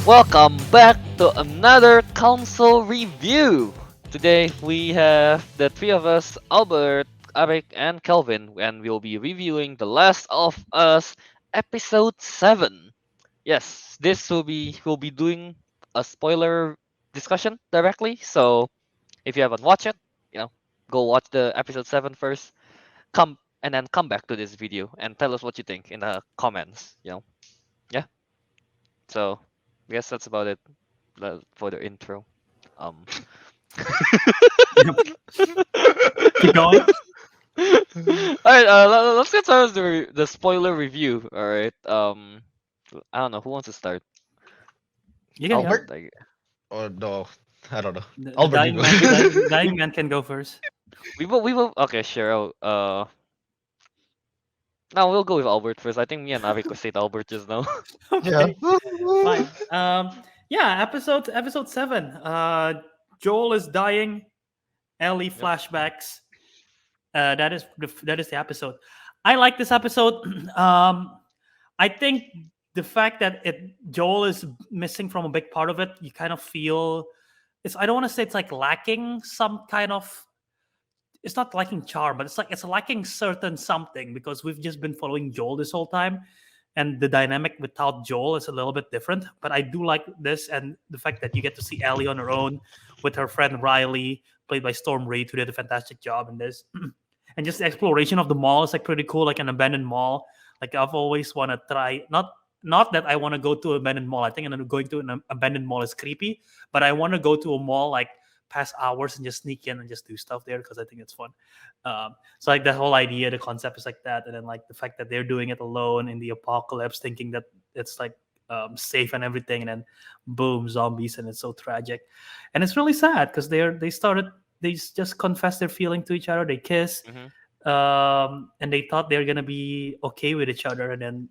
Welcome back to another console review. Today we have the three of us, Albert, Ariq, and Kelvin, and we'll be reviewing The Last of Us Episode 7. Yes, this we'll be doing a spoiler discussion directly, so if you haven't watched it, you know, go watch the episode 7 first, come and then come back to this video and tell us what you think in the comments. Yeah. So, I guess that's about it for the intro. Um. Yep. Keep going. All right. Let's get started with the spoiler review. All right. I don't know who wants to start. You can go. Albert. Albert? Oh no, I don't know. The Albert, you dying go. man, dying man can go first. We will. Okay, sure. Now we'll go with Albert first. I think me and Avik said Albert just now. Yeah. Okay, fine. Yeah, episode 7. Joel is dying. Ellie Yep. flashbacks. That is the episode. I like this episode. I think the fact that Joel is missing from a big part of it, you kind of feel it's. I don't want to say it's like lacking some kind of. It's not lacking charm, but it's lacking certain something because we've just been following Joel this whole time, and the dynamic without Joel is a little bit different. But I do like this and the fact that you get to see Ellie on her own with her friend Riley, played by Storm Reid, who did a fantastic job in this. And just the exploration of the mall is like pretty cool, like an abandoned mall. Like I've always want to try, not that I want to go to an abandoned mall. I think going to an abandoned mall is creepy, but I want to go to a mall like past hours and just sneak in and just do stuff there because I think it's fun. So like the whole idea, the concept is like that, and then like the fact that they're doing it alone in the apocalypse, thinking that it's like safe and everything, and then boom, zombies, and it's so tragic, and it's really sad because they just confess their feeling to each other, they kiss, Mhm. and they thought they're gonna be okay with each other, and then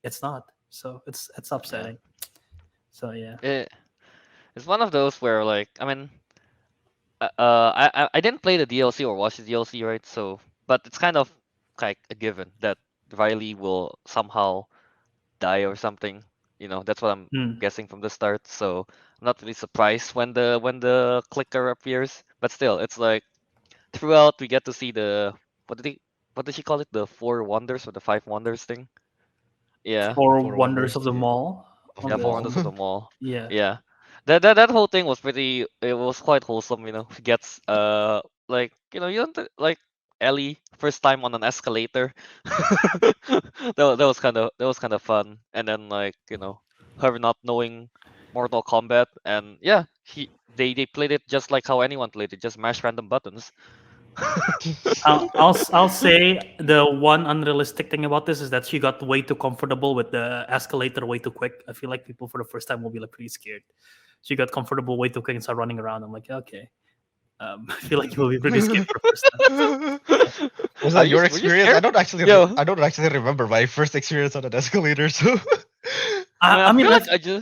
it's not. So it's Yeah. upsetting. So yeah. It's one of those where I mean, I didn't play the DLC or watch the DLC, right? So, but it's kind of like a given that Riley will somehow die or something. That's what I'm Hmm. guessing from the start. So I'm not really surprised when the clicker appears. But still, it's like throughout we get to see the what did she call it? The four wonders or the five wonders thing? Yeah. Four Four wonders wonders, of the yeah. mall. Of Yeah, the four Okay. mall. wonders of the mall. Yeah. Yeah. That whole thing was it was quite wholesome. He gets like you don't like Ellie first time on an escalator. That was kind of fun. And then her not knowing Mortal Kombat, and yeah, they played it just like how anyone played it, just mash random buttons. I'll say the one unrealistic thing about this is that she got way too comfortable with the escalator way too quick. I feel like people for the first time will be like pretty scared. She got comfortable way too quick and started running around. I'm like, okay. I feel like you'll be pretty scared for the first time. Was Are that you your were you experience? scared? Yo, I don't actually remember my first experience on an escalator. So I mean, I I mean, feel like like I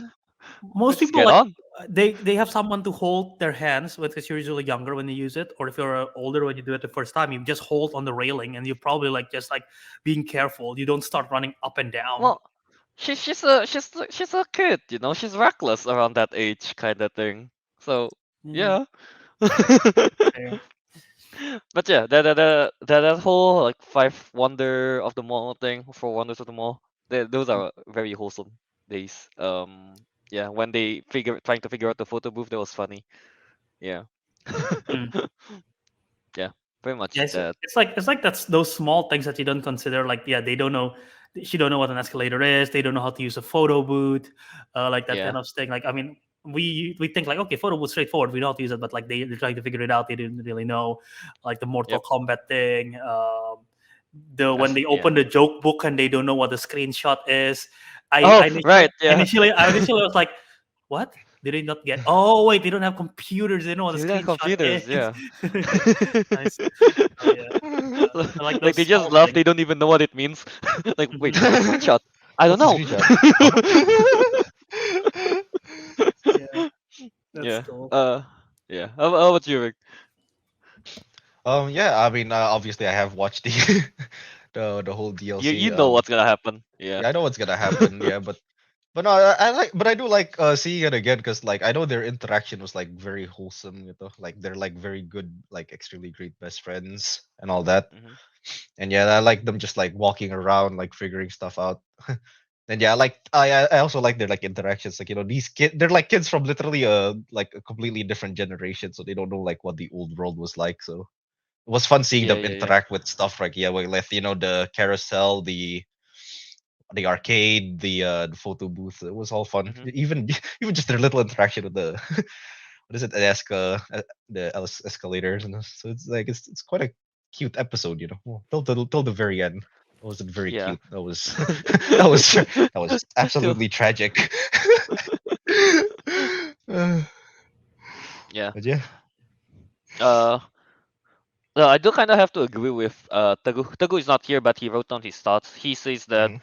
most just people get like on. they have someone to hold their hands with because you're usually younger when you use it, or if you're older when you do it the first time, you just hold on the railing and you're probably like just like being careful. You don't start running up and down. Well, she's a kid, she's reckless around that age kind of thing. So Yeah. yeah. Fair. But yeah, that whole like five wonder of the mall thing, four wonders of the mall, those are very wholesome days. Yeah, when they trying to figure out the photo booth, that was funny. Yeah. Mm. Yeah, very much Yeah, that. it's like that's those small things that you don't consider. Like, yeah, they don't know. She don't know what an escalator is. They don't know how to use a photo booth, like that kind Yeah. of thing. Like, I mean, we think like, okay, photo booth straightforward. We know how to use it, but like they're trying to figure it out. They didn't really know, like the Mortal Yep. Kombat thing. The when they Yeah. open the joke book and they don't know what the screenshot is. Oh, I right. Yeah. initially was like, what? Did they not get? Oh wait, they don't have computers. They don't know what a They got screenshot computers. is. Yeah. Nice. Oh yeah. I like Like those they just small laugh. things. They don't even know what it means. Like, wait, what's a Mhm. screenshot? I don't what's the know. screenshot? Huh? Yeah, that's Yeah. cool. Yeah. How about you, Rick? Yeah. I mean, obviously, I have watched the the whole You DLC. you know what's gonna happen. Yeah. Yeah, I know what's gonna happen. Yeah, but But no, I like, but I do like seeing it again because like I know their interaction was like very wholesome, you know, like they're like very good, like extremely great best friends and all that. Hmm. And yeah, I like them just like walking around, like figuring stuff out. And yeah, I also like their like interactions. Like, you know, these kids, they're like kids from literally like a completely different generation, so they don't know like what the old world was like. So it was fun seeing Yeah, them yeah, yeah. interact with stuff like, yeah, like, you know, the carousel, the arcade, the photo booth. It was all fun. Hmm. Even even just their little interaction with the what is it, the escalators, and so it's like it's quite a cute episode, you know. Well, till the very end, it wasn't very Yeah. cute. That was that was So, absolutely tragic. Uh, yeah. but yeah. Uh, no, I do kind of have to agree with Teguh. Teguh is not here, but he wrote down his thoughts. He says that Mhm.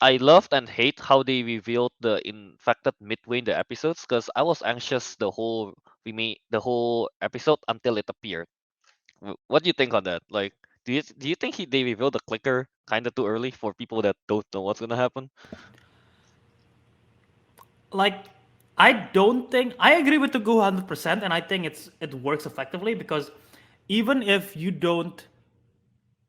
I loved and hate how they revealed the infected midway in the episodes because I was anxious the whole episode until it appeared. What do you think on that? Like, do you think they revealed the clicker kind of too early for people that don't know what's gonna happen? Like, I don't think I agree with the Go 100%, and I think it works effectively because even if you don't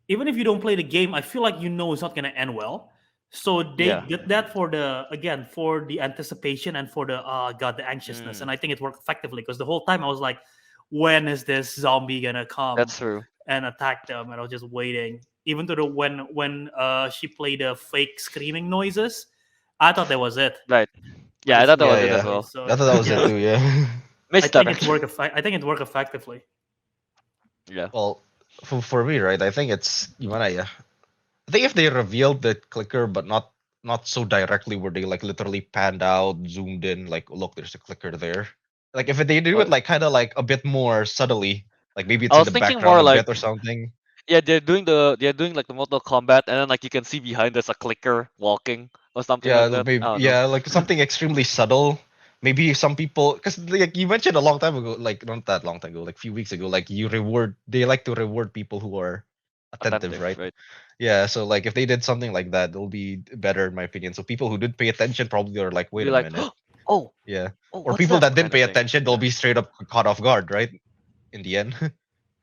even if you don't play the game, I feel like you know it's not going to end well. So they Yeah. did that for the again for the anticipation and for the god the anxiousness, Mm, and I think it worked effectively because the whole time I was like, when is this zombie gonna come that's true. and attack them? And I was just waiting. Even to the when she played the fake screaming noises, I thought that was it, Right. but Yeah, I it's thought that not Yeah, was it that as yeah. way. well. I So thought that was it yeah, too. Yeah. Misdirection. I think it worked effectively. Yeah. Well, for me, right? I think it's yeah. I think if they revealed the clicker, but not so directly, where they like literally panned out, zoomed in, like, "Oh, look, there's a clicker there." Like if they do Uh, it like kind of like a bit more subtly, like maybe I it's in was the thinking background more a like bit or something. yeah, they're doing like the Mortal Kombat, and then like you can see behind there's a clicker walking or something Yeah, like that. maybe I don't know. yeah, like something extremely subtle. Maybe some people, because like you mentioned a long time ago, like not that long time ago, like a few weeks ago, like they like to reward people who are attentive, Attentive, right? right? Yeah, so like if they did something like that, it'll be better in my opinion. So people who did pay attention probably are like, wait Be a like, minute, oh, yeah. oh, Or what's people that that didn't kind of pay thing? attention, they'll Yeah, be straight up caught off guard, right? In the end.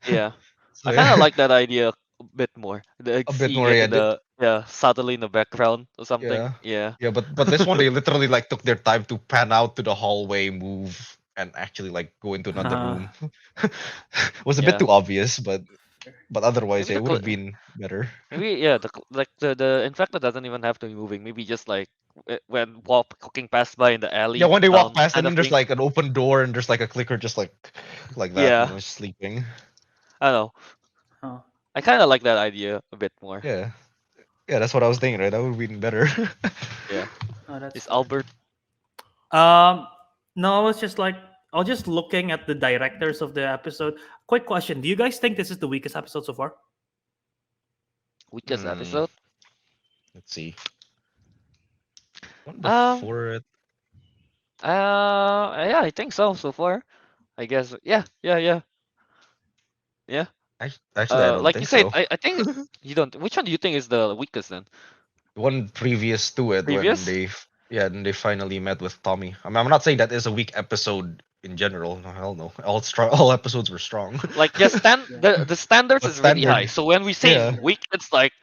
yeah. So I kind of yeah, like that idea a bit more. Like a bit seeing more. it Yeah, in the yeah subtly in the background or something. yeah, Yeah. yeah. But this one they literally like took their time to pan out to the hallway, move, and actually like go into another room. Was a bit Yeah. too obvious, but otherwise, Maybe yeah, the it would have been better. maybe yeah like the infected doesn't even have to be moving. Maybe just like when walking past by in the Yeah, alley when they walk sound past, and kind then of there's thing. like an open door, and there's like a clicker, just like that, you Yeah. know, sleeping. I don't know. Huh. I kind of like that idea a bit more. Yeah, yeah, that's what I was thinking, right? That would have been better. Yeah. Oh, that's Is fair. Albert Um, no, I was just looking at the directors of the episode. Quick question: do you guys think this is the weakest episode so far? weakest Hmm, episode? let's see. One Um. before it. Yeah, I think so so far. I guess. Yeah. Yeah. Yeah. Yeah. Actually, I don't Like you think said, so. I think you don't. Which one do you think is the weakest then? One previous to it, when Previous? yeah, and they finally met with Tommy. I mean, I'm not saying that is a weak episode in general. No, hell no. All strong. All episodes were strong. Like yes, Yeah. the standards But is really high. standard, So when we say yeah, weak, it's like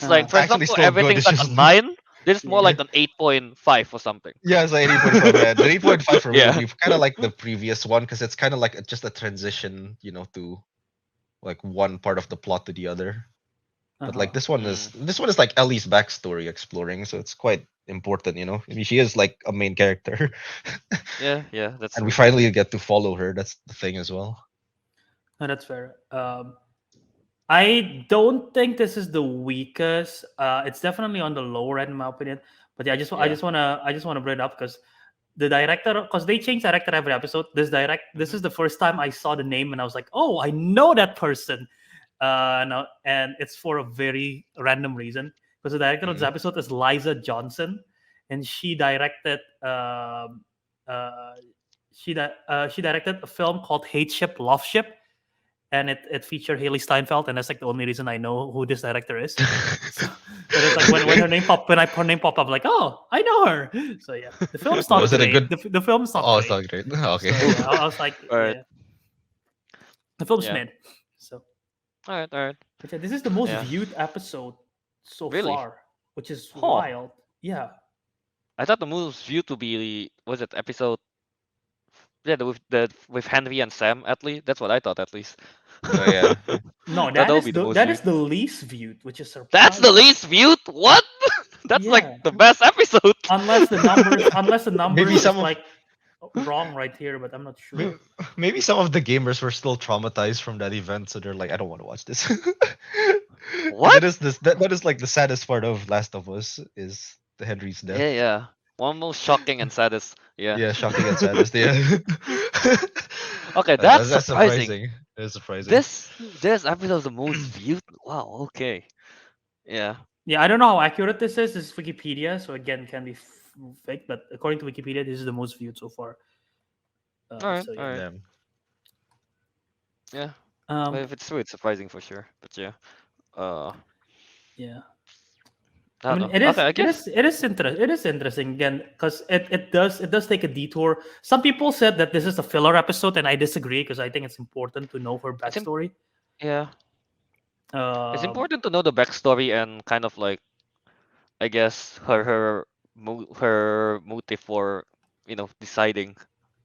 Uh, for actually example still good. everything's It's like just a 9. This is more yeah. yeah, like an 8.5 or something. yeah, it's like 8.5. Yeah, the 8.5 for me will Yeah. be kind of like the previous one because it's kind of like just a transition, you know, to like one part of the plot to the other. But like Uh-huh. Mm, this one is like Ellie's backstory exploring, so it's quite important, you know. I mean, she is like a main character, yeah, yeah, that's and we true. finally get to follow her. That's the thing as well. No, that's fair. I don't think this is the weakest. It's definitely on the lower end, in my opinion. But yeah, Yeah. I just wanna bring it up because the director, because they change director every episode. This Hmm. is the first time I saw the name and I was like, oh, I know that person. No, and it's for a very random reason because the director of this Mhm. episode is Liza Johnson, and she directed uh, she directed a film called Hate Ship, Love Ship, and it featured Haley Steinfeld, and that's like the only reason I know who this director is. So, but it's like when her name popped, her name popped up, I'm like, oh, I know her. So yeah, the film's not Was it a great. good? The film's not Oh, it's great. not great. Okay. So yeah, I was like, All right. yeah, the film's Yeah. mid. So, All right. All right. but yeah, this is the most Yeah. viewed episode so Really? far, which is Huh. wild. Yeah, I thought the most viewed to be was it episode yeah with Henry and Sam at least. That's what I thought at least. Oh yeah. no, That would be the most that is viewed. the least viewed, which is That's the surprising. least viewed. What? That's like Yeah, the best episode. unless the numbers Maybe is some of like wrong right here, but I'm not may- sure. maybe some of the gamers were still traumatized from that event, so they're like, I don't want to watch this. Because What? it is that is like the saddest part of Last of Us is the Henry's death. Yeah, yeah. One most shocking and saddest. Yeah. Yeah, shocking and saddest. Yeah. Okay, that's That's surprising. surprising. It's surprising. This episode is the most viewed. Wow. Okay. Yeah. Yeah, I don't know how accurate this is. This is Wikipedia, so again, can be fake, but according to Wikipedia, this is the most viewed so far. All right. So All yeah. right. Damn. Yeah. Um, Well, if it's true, it's surprising for sure. But yeah. yeah. I I don't mean, know. Okay, I guess. it is interesting again because it does take a detour. Some people said that this is a filler episode, and I disagree because I think it's important to know her It's im- backstory. yeah. It's Um, important to know the backstory and kind of like I guess her motive for deciding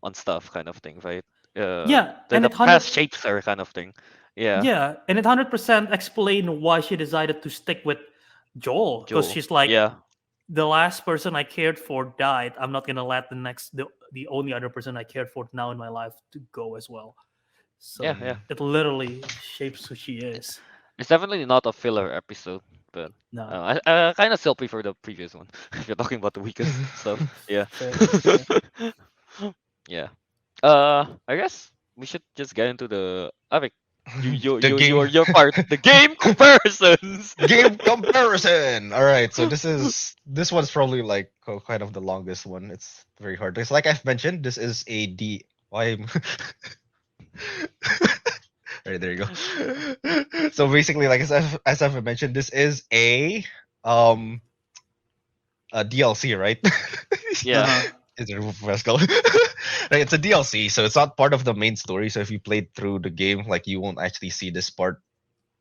on stuff kind of thing, right? yeah, and The it past hundred shapes her kind of thing. Yeah. yeah, and it 100% explain why she decided to stick with Joel because Joel. she's like Yeah. the last person I cared for died. I'm not gonna let the only other person I cared for now in my life to go as well. Yeah. So Yeah. it literally shapes who she is. It's definitely not a filler episode, but No, I kind of still prefer the previous one. If you're talking about the weakest stuff, yeah. fair, fair. Yeah. I guess we should just get into the Avic. The game Your part. The game comparisons. game comparison. All right, so this one's probably like kind of the longest one. It's very hard. It's like I've mentioned, this is a D. Why? Right, there you go. So basically, like as I've mentioned, this is um a DLC, right? Yeah. Uh-huh. It's a Pascal. Right, it's a DLC, so it's not part of the main story. So if you played through the game, like you won't actually see this part.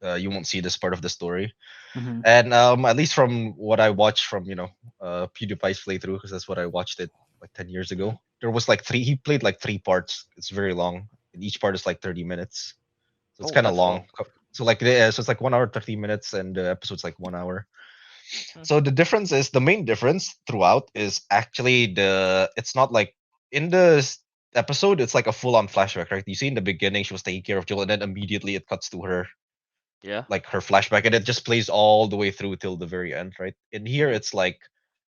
You won't see this part of the story. Mhm. And at least from what I watched from PewDiePie's playthrough, because that's what I watched it like 10 years ago. There was like three. He played like three parts. It's very long, and each part is like 30 minutes. So it's Oh, kind of that's long. long. So so it's like 1 hour 30 minutes, and the episode's like 1 hour. Hmm. So the main difference throughout is actually it's not like in episode, it's like a full on flashback, right? You see in the beginning, she was taking care of Joel, and then immediately it cuts to her, Yeah. like her flashback, and it just plays all the way through till the very end, right? In here, it's like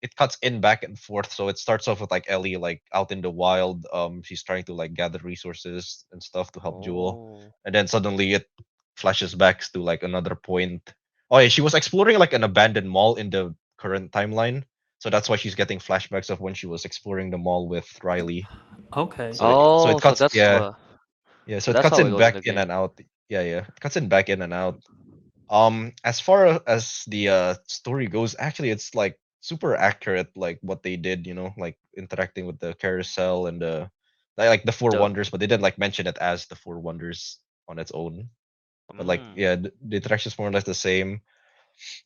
it cuts in back and forth. So it starts off with like Ellie like out in the wild. She's trying to like gather resources and stuff to help Joel, Oh. and then suddenly it flashes back to like another point. Oh yeah, she was exploring like an abandoned mall in the current timeline. So that's why she's getting flashbacks of when she was exploring the mall with Riley. Okay. Oh, It so cuts, that's yeah, yeah. So so it that's cuts how it in goes in back the in game. and out. Yeah, yeah. It cuts in back in and out. As far as the story goes, actually it's like super accurate, like what they did, like interacting with the carousel and the like the four The wonders, but they didn't like mention it as the four wonders on its own. But like mm, yeah, the interaction's more or less the same.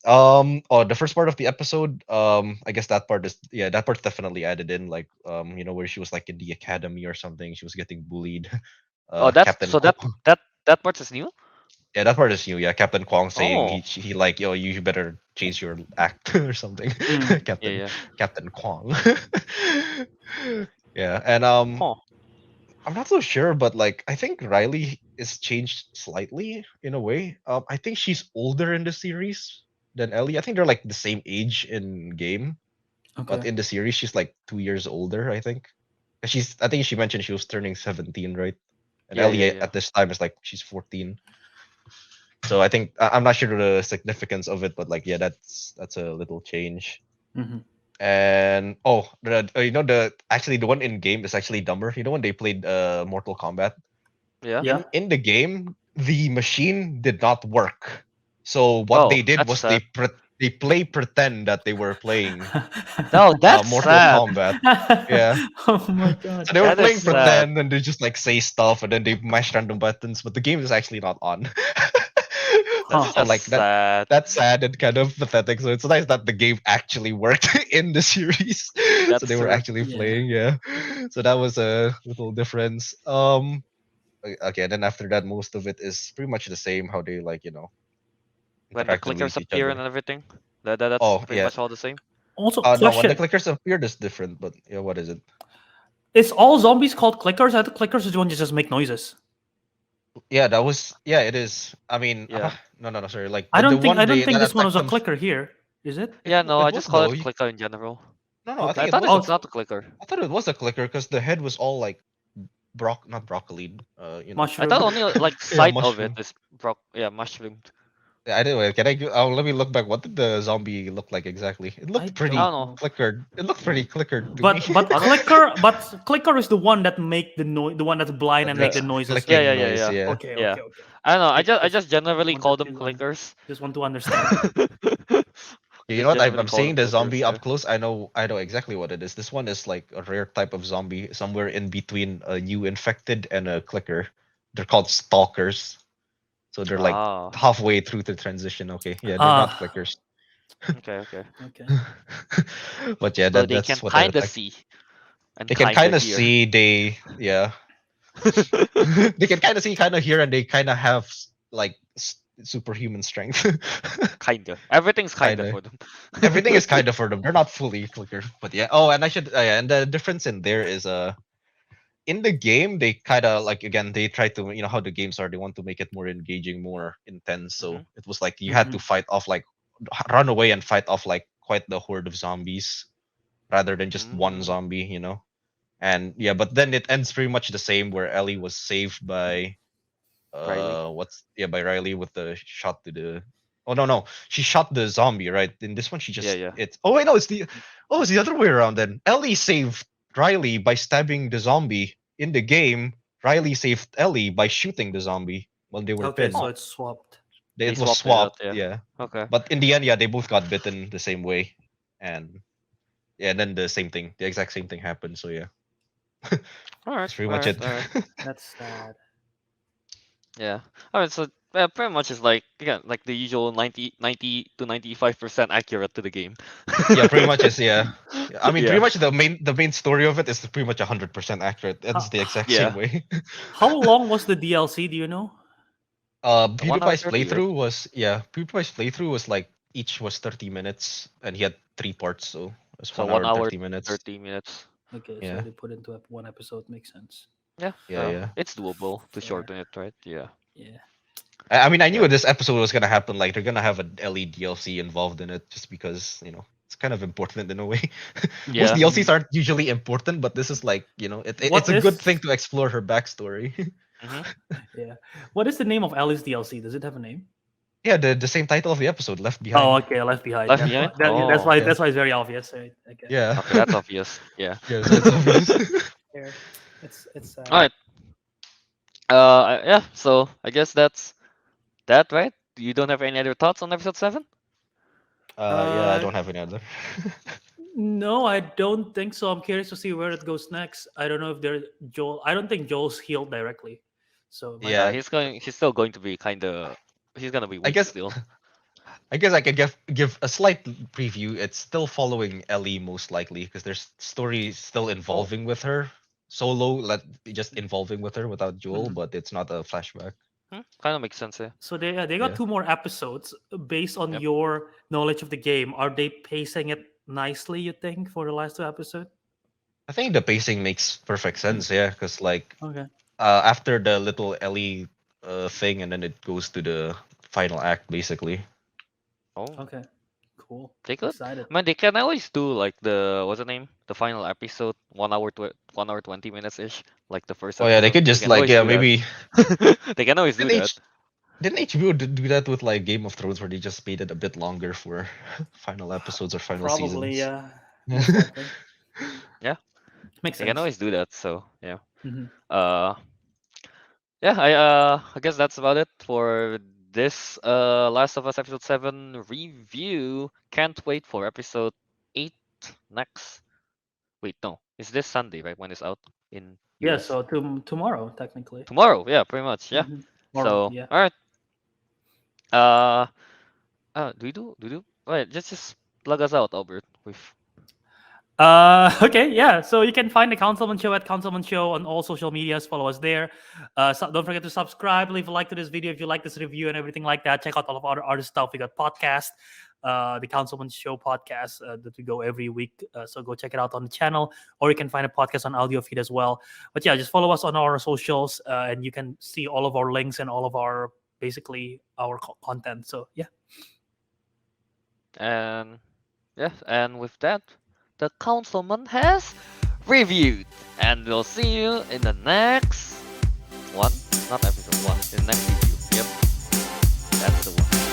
Oh, the first part of the episode, I guess that part is, yeah, that part's definitely added in, like where she was like in the academy or something, she was getting bullied. oh, that's Captain so that part is new. Yeah, that part is new. Yeah, Captain Kwong saying Oh. he like, yo, you better change your act or something. Mm. Yeah. Captain Yeah. Captain Kwong. Yeah, and Huh. I'm not so sure, but like I think Riley is changed slightly in a way. I think she's older in the series than Ellie. I think they're like the same age in game, but Okay. in the series she's like 2 years older, I think. I think she mentioned she was turning 17, right? And Yeah. Yeah. Ellie Yeah. at this time is like she's 14. So I think I'm not sure the significance of it, but like yeah, that's a little change. Mhm. And the actually the one in game is actually dumber. You know when they played Mortal Kombat Yeah. Yeah. in the game, the machine did not work. So what Oh, they did that's was sad. they play pretend that they were playing No, that's Mortal sad. Kombat. Yeah. Oh my god. So they were That is playing Wow. sad. pretend and they just like say stuff and then they mash random buttons, but the game is actually not on. That's So Huh. just like sad. that's sad and kind of pathetic. So it's nice that the game actually worked in the series. So they That's were true. actually Yeah. playing, yeah. So that was a little difference. Okay, then after that most of it is pretty much the same how they like, When the interacted clickers with each appear and other. everything. That's Oh, pretty yeah. much all the same. Also, No, when the question: clickers appeared is different, but yeah, what is it? is all zombies called clickers? I thought clickers is the one that just make noises. Yeah, that was yeah, it is. I mean, Yeah. no, sorry. Like I the don't think one I don't they think that this one attack was a them. clicker here. Is it? Yeah, no, I It was just call though. it clicker in general. No, I Okay. I think it thought was. it's Oh, not a clicker. I thought it was a clicker because the head was all like not broccoli. I thought mushroom. only like Yeah, sight of it mushroom. is mushroomed. Yeah, anyway, can I? Let me look back. What did the zombie look like exactly? It I looked I don't pretty don't know. know. flickered. It looked pretty flickered to me. But Honest, clicker is the one that make the noise, the one that's blind That and make makes the noises, yeah, right? yeah, clicking yeah, noise. yeah, Yeah. Okay, yeah. okay, okay. I don't know. I Just just generally call wanted them to clickers. just want to understand. You know Just what? generally I'm call seeing them the clickers. zombie Yeah. up close. I know exactly what it is. This one is like a rare type of zombie, somewhere in between a new infected and a clicker. They're called stalkers. So they're like Ah. halfway through the transition. Okay, yeah, they're not Ah, clickers. Okay. Okay. okay. But yeah, So they can that's what that kind of attack. see and They can kind kind of of hear. see. They yeah. They can kind of see, kind of hear, and they kind of have like superhuman strength. Kinda. Everything's Kind kinda of. for them. Everything is kind of for them. They're not fully clicker, but yeah. Oh, and I should. Yeah, and the difference in there is in the game they kind of like again they try to how the games are they want to make it more engaging, more intense. Hmm. So it was like you had Hmm. to fight off like run away and fight off like quite the horde of zombies rather than just one Mm, zombie, And yeah, but then it ends pretty much the same where Ellie was saved by Riley. what's yeah by Riley with the shot to the oh no she shot the zombie, right? In this one she Yeah, just yeah. it's oh wait no it's the other way around. Then Ellie saved Riley by stabbing the zombie. In the game Riley saved Ellie by shooting the zombie while they were Okay, so pinned. Oh, it's swapped. they It was swapped it out. swapped, Yeah. yeah. Okay. But in the end, yeah, they both got bitten the same way. And yeah, then the same thing, the exact same thing happened. So yeah, All right. that's pretty All much right. it. All right. That's sad. Yeah. All right. So pretty much it's like again like the usual 90 to 95% accurate to the game. Yeah, pretty much is yeah. Yeah, I mean, pretty Yeah. much the main story of it is pretty much 100% accurate. It's How, the exact same Yeah. way. how long was the DLC? Do you know? 1 hour PewDiePie's 30, right? playthrough was yeah. PewDiePie's playthrough was like each was 30 minutes, and he had three parts, so it's So one one hour and hour 30 minutes. 30 minutes. Okay, so Yeah, they put into one episode. Makes sense. Yeah. yeah, yeah. It's doable to Fair. shorten it, right? Yeah. Yeah. I mean, I knew Yeah. this episode was gonna happen. Like, they're gonna have an LE DLC involved in it, just because it's kind of important in a way. Most Yeah. DLCs Mhm. aren't usually important, but this is like, it's What a good is thing to explore her backstory. Hmm. yeah? What is the name of Alice DLC? Does it have a name? Yeah, the same title of the episode, Left Oh, Behind. okay, Left Behind. Left That's why. behind. That's Oh. why. Yeah, That's why it's very obvious. Right? Okay. yeah, Okay, that's obvious. Yeah. yeah. So it's obvious. Fair. It's All right. Yeah. So I guess that's that, right? You don't have any other thoughts on episode 7? Yeah, I uh don't have any other. no, I don't think so. I'm curious to see where it goes next. I don't know if there Joel. I don't think Joel's healed directly, so it might Yeah, Yeah, be. he's still going to be kind of he's gonna be I weak guess still. I guess I could give a slight preview. It's still following Ellie most likely because there's story still Oh. involving with her solo, just involving with her without Joel, Mhm. but it's not a flashback. Kind of makes sense. Yeah. So they got Yeah, two more episodes. Based on Yep. your knowledge of the game, are they pacing it nicely? You think for the last two episodes? I think the pacing makes perfect sense. Yeah, because like Okay. after the little Ellie thing, and then it goes to the final act basically. Oh, Okay. Cool. they could. Excited. I mean, they can always do like the what's the name? The final episode, 1 hour 20 minutes ish, like the first Oh yeah, they episode. could They just can like always yeah do that. maybe They can always do didn't that. H didn't HBO do that with like Game of Thrones where they just made it a bit longer for final episodes or final Probably, seasons. yeah. Most likely. Yeah, Makes they can sense. always do that. So yeah. Hmm. Uh, yeah, I guess that's about it for this Last of Us episode 7 review. Can't wait for episode 8 next. Wait, no. Is this Sunday, right? When it's out in Yeah, US? so tomorrow technically. Tomorrow, yeah, pretty much, yeah. Tomorrow, So, yeah. all right. Uh, do we do? Wait, just plug us out, Albert. With Okay, yeah. So you can find the Councilman Show at Councilman Show on all social medias. Follow us there. Don't forget to subscribe, leave a like to this video if you like this review and everything like that. Check out all of our other stuff. We got podcast, the Councilman Show podcast that we go every week. So go check it out on the channel, or you can find a podcast on audio feed as well. But yeah, just follow us on our socials, and you can see all of our links and all of our basically our content. So yeah. and yeah, and with that, the councilman has reviewed, and we'll see you in the next one. Not episode one, in the next review. Yep, that's the one.